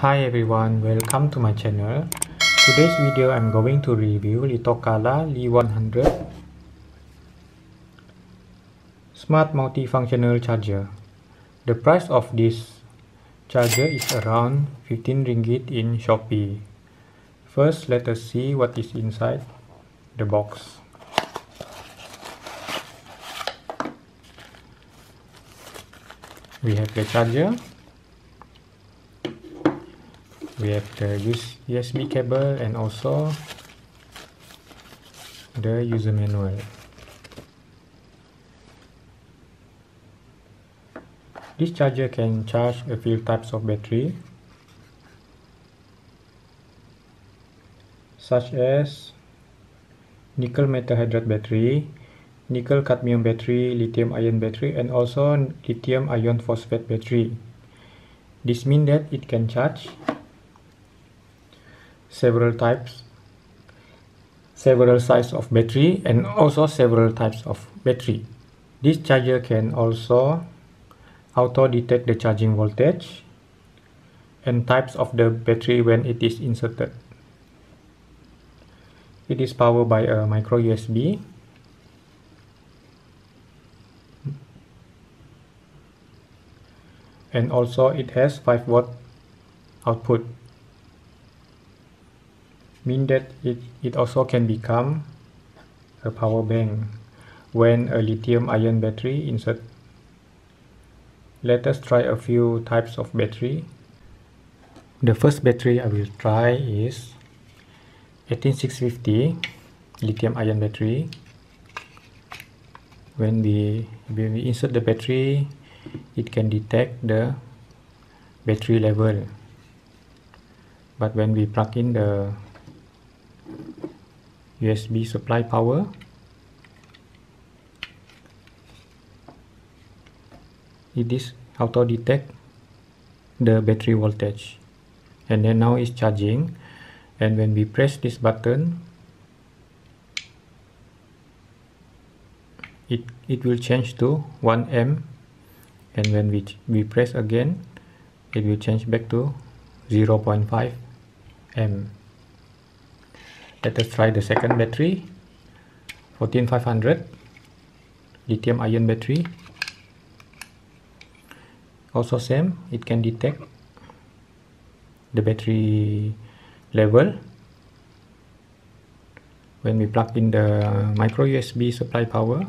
Hi everyone, welcome to my channel. Today's video I'm going to review Liitokala Lii 100 Smart Multifunctional Charger. The price of this charger is around 15 ringgit in Shopee. First, let us see what is inside the box. We have the charger. We have the USB cable and also the user manual. This charger can charge a few types of battery, such as nickel metal hydride battery, nickel cadmium battery, lithium-ion battery, and also lithium-ion phosphate battery. This means that it can charge several sizes of battery and also several types of battery. This charger can also auto detect the charging voltage and types of the battery when it is inserted. It is powered by a micro USB and also it has 5-watt output. Mean that it also can become a power bank when a lithium-ion battery insert. Let us try a few types of battery. The first battery I will try is 18650 lithium-ion battery. When we insert the battery, it can detect the battery level. But when we plug in the USB supply power, it is auto detect the battery voltage, and then now it's charging. And when we press this button, it will change to 1 amp, and when we press again, it will change back to 0.5 amp. Let us try the second battery, 14500 lithium-ion battery. Also same, it can detect the battery level. When we plug in the micro USB supply power,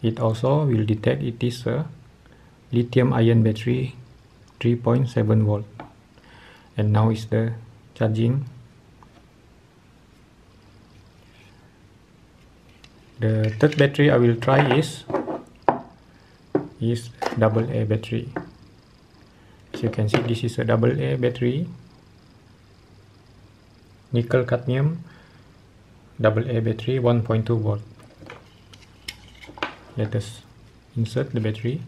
it also will detect it is a lithium-ion battery 3.7 volt, and now is the charging. The third battery I will try is AA battery. As you can see, this is a AA battery, nickel cadmium AA battery 1.2 volt. Let us insert the battery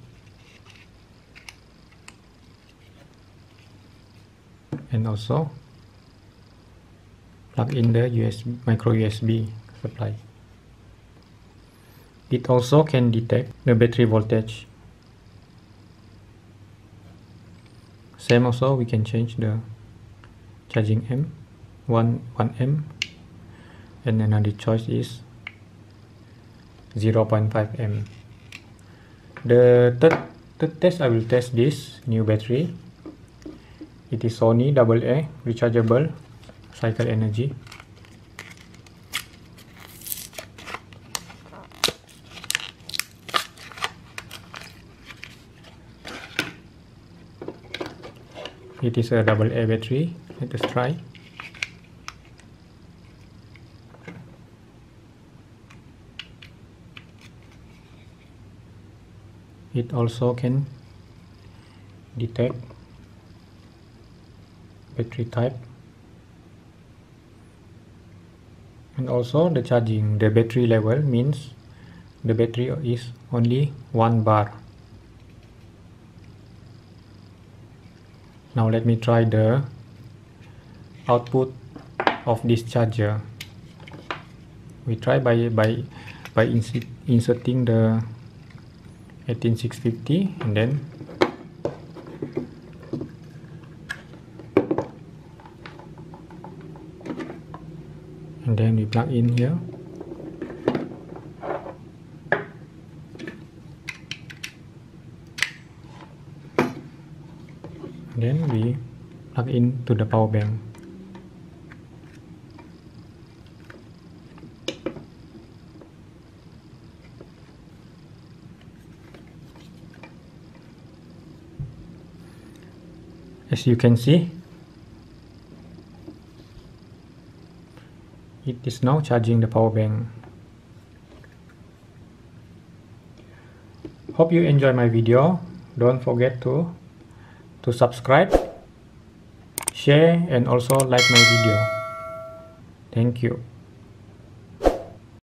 and also plug in the micro USB supply. It also can detect the battery voltage. Same also, we can change the charging amp, 1 amp, and another choice is 0.5 amp. The third test, I will test this new battery. It is Sony AA rechargeable cycle energy. It is a AA battery. Let us try. It also can detect battery type and also the charging. The battery level means the battery is only 1 bar. Now let me try the output of this charger. We try by inserting the 18650 and then and then we plug in here. Then we plug in to the power bank. As you can see, it is now charging the power bank. Hope you enjoy my video. Don't forget to subscribe, share, and also like my video. Thank you.